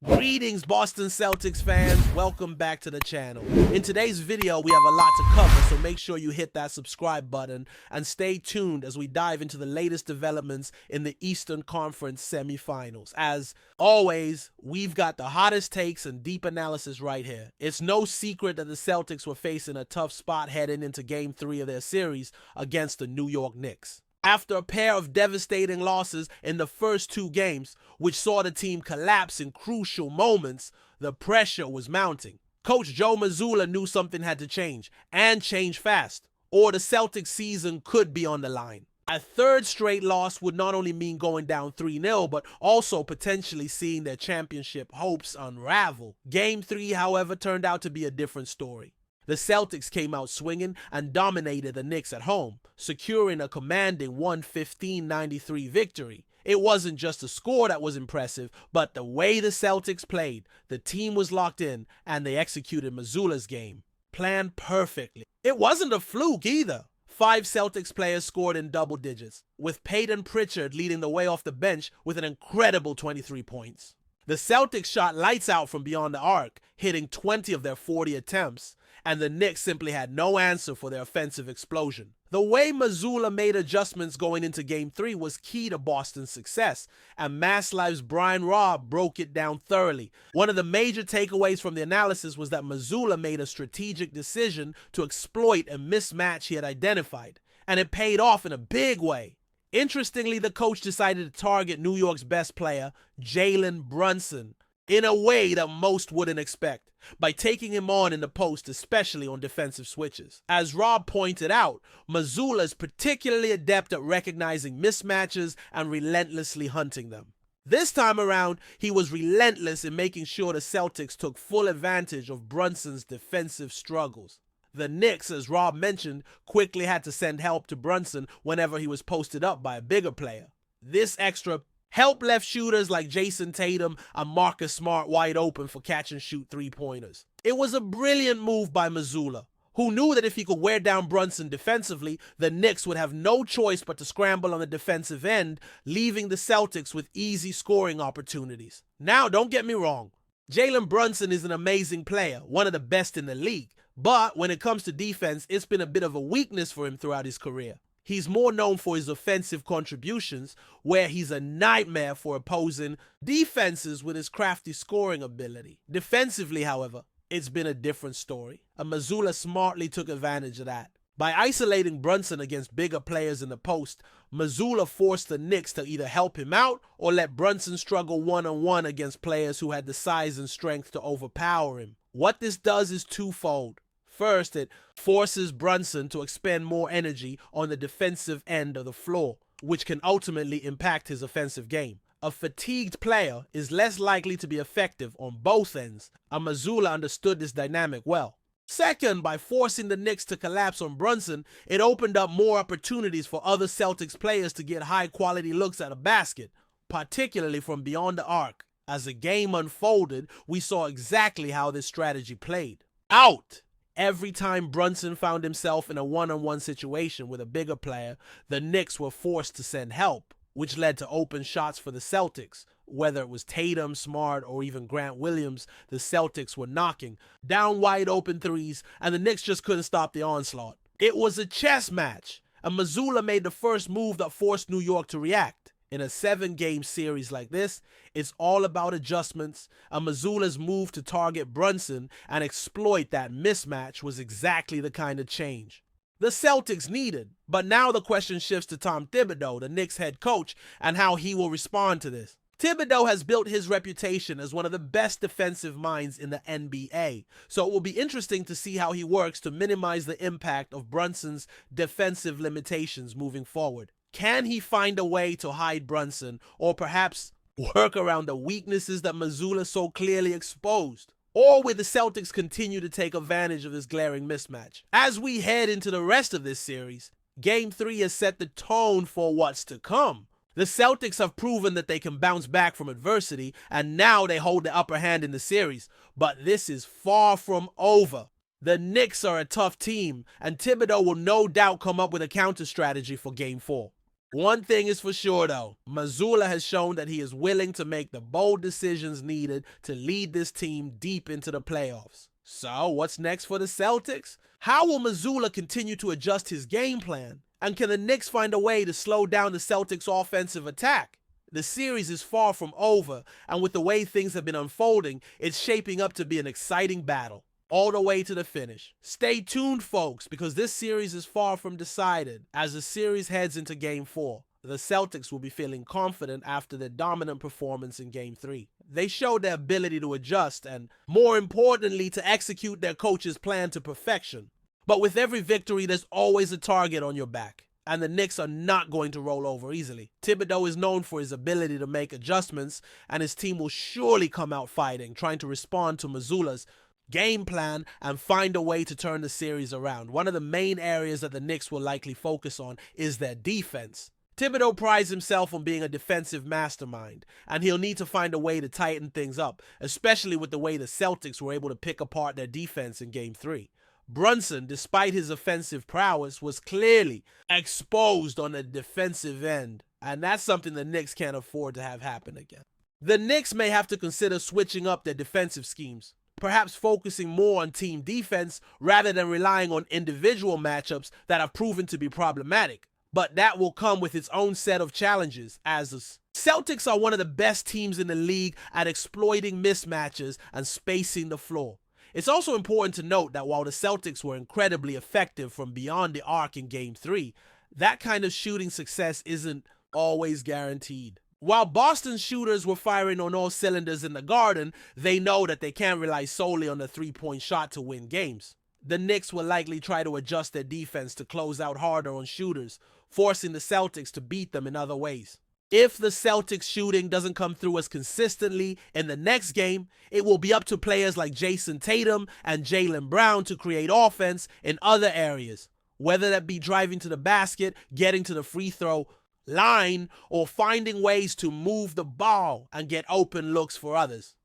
Greetings, Boston Celtics fans. Welcome back to the channel. In today's video, we have a lot to cover, so make sure you hit that subscribe button and stay tuned as we dive into the latest developments in the Eastern Conference semifinals. As always, we've got the hottest takes and deep analysis right here. It's no secret that the Celtics were facing a tough spot heading into Game 3 of their series against the New York Knicks. After a pair of devastating losses in the first two games, which saw the team collapse in crucial moments, the pressure was mounting. Coach Joe Mazzulla knew something had to change, and change fast, or the Celtics season could be on the line. A third straight loss would not only mean going down 3-0, but also potentially seeing their championship hopes unravel. Game 3, however, turned out to be a different story. The Celtics came out swinging and dominated the Knicks at home, securing a commanding 115-93 victory. It wasn't just the score that was impressive, but the way the Celtics played. The team was locked in, and they executed Mazzulla's game. Planned perfectly. It wasn't a fluke either. 5 Celtics players scored in double digits, with Peyton Pritchard leading the way off the bench with an incredible 23 points. The Celtics shot lights out from beyond the arc, hitting 20 of their 40 attempts, and the Knicks simply had no answer for their offensive explosion. The way Mazzulla made adjustments going into Game 3 was key to Boston's success, and Mass Live's Brian Robb broke it down thoroughly. One of the major takeaways from the analysis was that Mazzulla made a strategic decision to exploit a mismatch he had identified, and it paid off in a big way. Interestingly, the coach decided to target New York's best player, Jalen Brunson, in a way that most wouldn't expect, by taking him on in the post, especially on defensive switches. As Rob pointed out, Mazzulla is particularly adept at recognizing mismatches and relentlessly hunting them. This time around, he was relentless in making sure the Celtics took full advantage of Brunson's defensive struggles. The Knicks, as Rob mentioned, quickly had to send help to Brunson whenever he was posted up by a bigger player. This extra help left shooters like Jason Tatum and Marcus Smart wide open for catch-and-shoot three-pointers. It was a brilliant move by Mazzulla, who knew that if he could wear down Brunson defensively, the Knicks would have no choice but to scramble on the defensive end, leaving the Celtics with easy scoring opportunities. Now, don't get me wrong. Jalen Brunson is an amazing player, one of the best in the league, but when it comes to defense, it's been a bit of a weakness for him throughout his career. He's more known for his offensive contributions, where he's a nightmare for opposing defenses with his crafty scoring ability. Defensively, however, it's been a different story, and Mazzulla smartly took advantage of that. By isolating Brunson against bigger players in the post, Mazzulla forced the Knicks to either help him out or let Brunson struggle one-on-one against players who had the size and strength to overpower him. What this does is twofold. First, it forces Brunson to expend more energy on the defensive end of the floor, which can ultimately impact his offensive game. A fatigued player is less likely to be effective on both ends, and Mazzulla understood this dynamic well. Second, by forcing the Knicks to collapse on Brunson, it opened up more opportunities for other Celtics players to get high-quality looks at a basket, particularly from beyond the arc. As the game unfolded, we saw exactly how this strategy played out. Every time Brunson found himself in a one-on-one situation with a bigger player, the Knicks were forced to send help, which led to open shots for the Celtics. Whether it was Tatum, Smart, or even Grant Williams, the Celtics were knocking down wide open threes, and the Knicks just couldn't stop the onslaught. It was a chess match, and Mazzulla made the first move that forced New York to react. In a 7-game series like this, it's all about adjustments, and Mazzulla's move to target Brunson and exploit that mismatch was exactly the kind of change the Celtics needed. But now the question shifts to Tom Thibodeau, the Knicks head coach, and how he will respond to this. Thibodeau has built his reputation as one of the best defensive minds in the NBA, so it will be interesting to see how he works to minimize the impact of Brunson's defensive limitations moving forward. Can he find a way to hide Brunson, or perhaps work around the weaknesses that Mazzulla so clearly exposed? Or will the Celtics continue to take advantage of this glaring mismatch? As we head into the rest of this series, Game 3 has set the tone for what's to come. The Celtics have proven that they can bounce back from adversity, and now they hold the upper hand in the series. But this is far from over. The Knicks are a tough team, and Thibodeau will no doubt come up with a counter strategy for Game 4. One thing is for sure though, Mazzulla has shown that he is willing to make the bold decisions needed to lead this team deep into the playoffs. So what's next for the Celtics? How will Mazzulla continue to adjust his game plan? And can the Knicks find a way to slow down the Celtics' offensive attack? The series is far from over, and with the way things have been unfolding, it's shaping up to be an exciting battle, all the way to the finish. Stay tuned, folks, because this series is far from decided. As the series heads into Game 4, the Celtics will be feeling confident after their dominant performance in Game 3. They showed their ability to adjust and, more importantly, to execute their coach's plan to perfection. But with every victory, there's always a target on your back, and the Knicks are not going to roll over easily. Thibodeau is known for his ability to make adjustments, and his team will surely come out fighting, trying to respond to Mazzulla's game plan and find a way to turn the series around. One of the main areas that the Knicks will likely focus on is their defense. Thibodeau prides himself on being a defensive mastermind, and he'll need to find a way to tighten things up, especially with the way the Celtics were able to pick apart their defense in Game 3. Brunson, despite his offensive prowess, was clearly exposed on the defensive end, and that's something the Knicks can't afford to have happen again. The Knicks may have to consider switching up their defensive schemes, perhaps focusing more on team defense rather than relying on individual matchups that have proven to be problematic. But that will come with its own set of challenges, as the Celtics are one of the best teams in the league at exploiting mismatches and spacing the floor. It's also important to note that while the Celtics were incredibly effective from beyond the arc in Game 3, that kind of shooting success isn't always guaranteed. While Boston's shooters were firing on all cylinders in the Garden, they know that they can't rely solely on the three-point shot to win games. The Knicks will likely try to adjust their defense to close out harder on shooters, forcing the Celtics to beat them in other ways. If the Celtics shooting doesn't come through as consistently in the next game, it will be up to players like Jason Tatum and Jaylen Brown to create offense in other areas, whether that be driving to the basket, getting to the free throw line, or finding ways to move the ball and get open looks for others.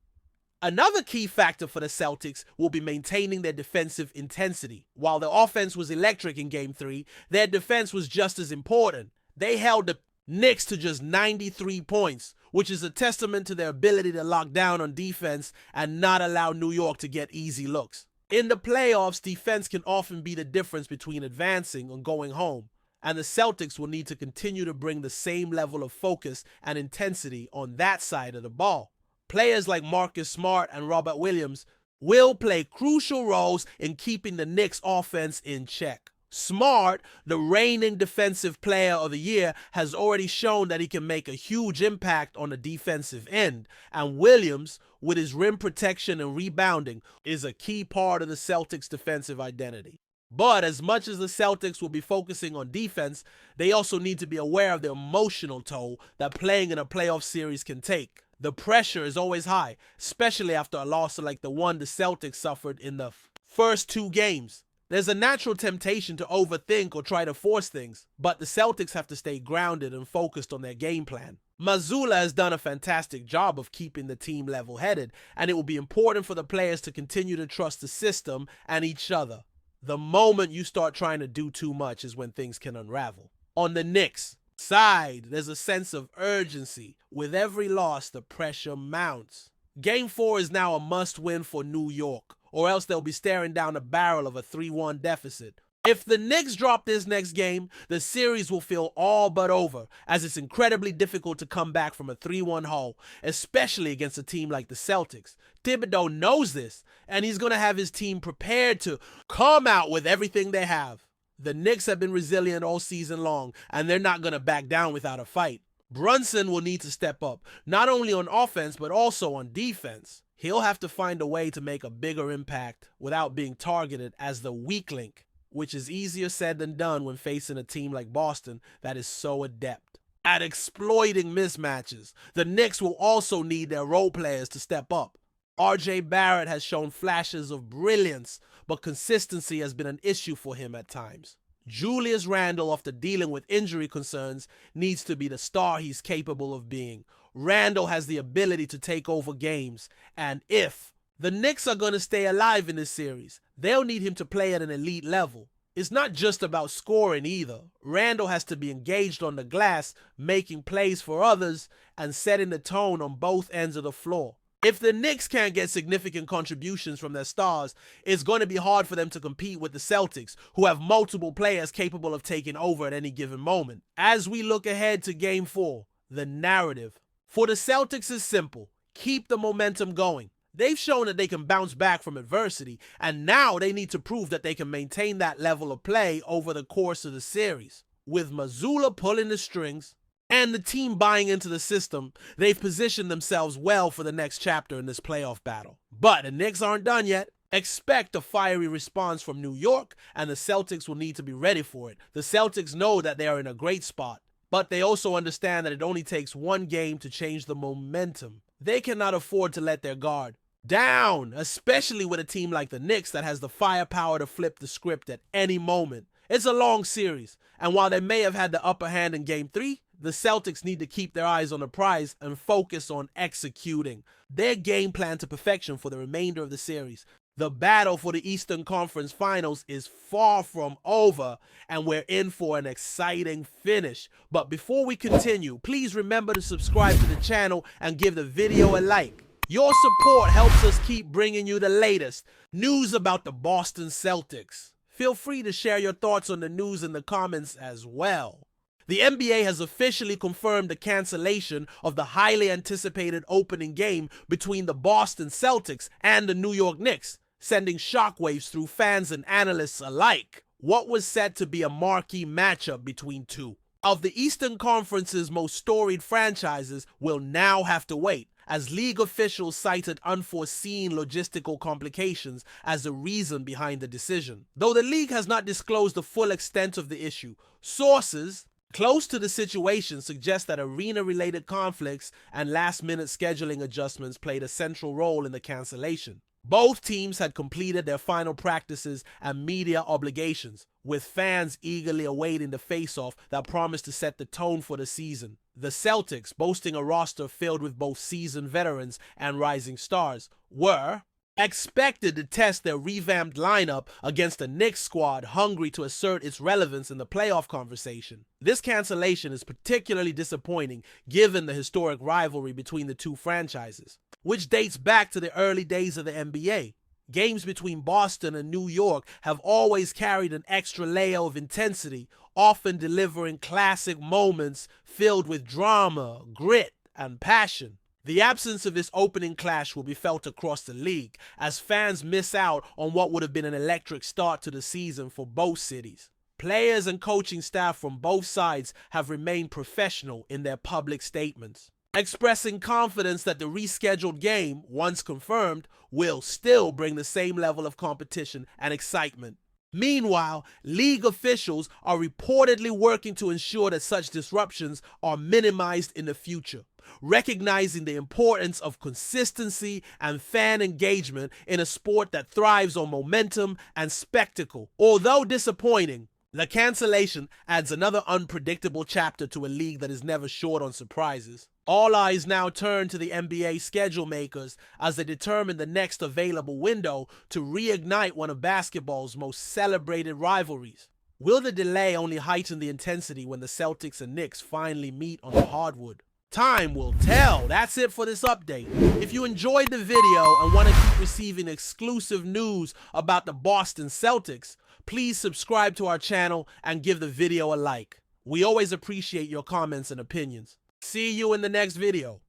Another key factor for the Celtics will be maintaining their defensive intensity. While the offense was electric in Game 3, their defense was just as important. They held the Knicks to just 93 points, which is a testament to their ability to lock down on defense and not allow New York to get easy looks. In the playoffs, defense can often be the difference between advancing and going home, and the Celtics will need to continue to bring the same level of focus and intensity on that side of the ball. Players like Marcus Smart and Robert Williams will play crucial roles in keeping the Knicks' offense in check. Smart, the reigning defensive player of the year, has already shown that he can make a huge impact on the defensive end, and Williams, with his rim protection and rebounding, is a key part of the Celtics' defensive identity. But as much as the Celtics will be focusing on defense, they also need to be aware of the emotional toll that playing in a playoff series can take. The pressure is always high, especially after a loss like the one the Celtics suffered in the first two games. There's a natural temptation to overthink or try to force things, but the Celtics have to stay grounded and focused on their game plan. Mazzulla has done a fantastic job of keeping the team level-headed, and it will be important for the players to continue to trust the system and each other. The moment you start trying to do too much is when things can unravel. On the Knicks side, there's a sense of urgency. With every loss, the pressure mounts. Game 4 is now a must-win for New York, or else they'll be staring down the barrel of a 3-1 deficit. If the Knicks drop this next game, the series will feel all but over, as it's incredibly difficult to come back from a 3-1 hole, especially against a team like the Celtics. Thibodeau knows this, and he's going to have his team prepared to come out with everything they have. The Knicks have been resilient all season long, and they're not going to back down without a fight. Brunson will need to step up, not only on offense, but also on defense. He'll have to find a way to make a bigger impact without being targeted as the weak link, which is easier said than done when facing a team like Boston that is so adept at exploiting mismatches. The Knicks will also need their role players to step up. R.J. Barrett has shown flashes of brilliance, but consistency has been an issue for him at times. Julius Randle, after dealing with injury concerns, needs to be the star he's capable of being. Randle has the ability to take over games, and if the Knicks are going to stay alive in this series, they'll need him to play at an elite level. It's not just about scoring either. Randle has to be engaged on the glass, making plays for others, and setting the tone on both ends of the floor. If the Knicks can't get significant contributions from their stars, it's going to be hard for them to compete with the Celtics, who have multiple players capable of taking over at any given moment. As we look ahead to Game 4, the narrative for the Celtics is simple. Keep the momentum going. They've shown that they can bounce back from adversity, and now they need to prove that they can maintain that level of play over the course of the series. With Mazzulla pulling the strings and the team buying into the system, they've positioned themselves well for the next chapter in this playoff battle. But the Knicks aren't done yet. Expect a fiery response from New York, and the Celtics will need to be ready for it. The Celtics know that they are in a great spot, but they also understand that it only takes one game to change the momentum. They cannot afford to let their guard down, especially with a team like the Knicks that has the firepower to flip the script at any moment. It's a long series, and while they may have had the upper hand in Game 3, the Celtics need to keep their eyes on the prize and focus on executing their game plan to perfection for the remainder of the series. The battle for the Eastern Conference Finals is far from over, and we're in for an exciting finish. But before we continue, please remember to subscribe to the channel and give the video a like. Your support helps us keep bringing you the latest news about the Boston Celtics. Feel free to share your thoughts on the news in the comments as well. The NBA has officially confirmed the cancellation of the highly anticipated opening game between the Boston Celtics and the New York Knicks, sending shockwaves through fans and analysts alike. What was said to be a marquee matchup between two of the Eastern Conference's most storied franchises will now have to wait, as league officials cited unforeseen logistical complications as the reason behind the decision. Though the league has not disclosed the full extent of the issue, sources close to the situation suggest that arena-related conflicts and last-minute scheduling adjustments played a central role in the cancellation. Both teams had completed their final practices and media obligations, with fans eagerly awaiting the face-off that promised to set the tone for the season. The Celtics, boasting a roster filled with both seasoned veterans and rising stars, were expected to test their revamped lineup against a Knicks squad hungry to assert its relevance in the playoff conversation. This cancellation is particularly disappointing given the historic rivalry between the two franchises, which dates back to the early days of the NBA. Games between Boston and New York have always carried an extra layer of intensity, often delivering classic moments filled with drama, grit, and passion. The absence of this opening clash will be felt across the league, as fans miss out on what would have been an electric start to the season for both cities. Players and coaching staff from both sides have remained professional in their public statements, expressing confidence that the rescheduled game, once confirmed, will still bring the same level of competition and excitement. Meanwhile, league officials are reportedly working to ensure that such disruptions are minimized in the future, recognizing the importance of consistency and fan engagement in a sport that thrives on momentum and spectacle. Although disappointing, the cancellation adds another unpredictable chapter to a league that is never short on surprises. All eyes now turn to the NBA schedule makers as they determine the next available window to reignite one of basketball's most celebrated rivalries. Will the delay only heighten the intensity when the Celtics and Knicks finally meet on the hardwood? Time will tell. That's it for this update. If you enjoyed the video and want to keep receiving exclusive news about the Boston Celtics, please subscribe to our channel and give the video a like. We always appreciate your comments and opinions. See you in the next video.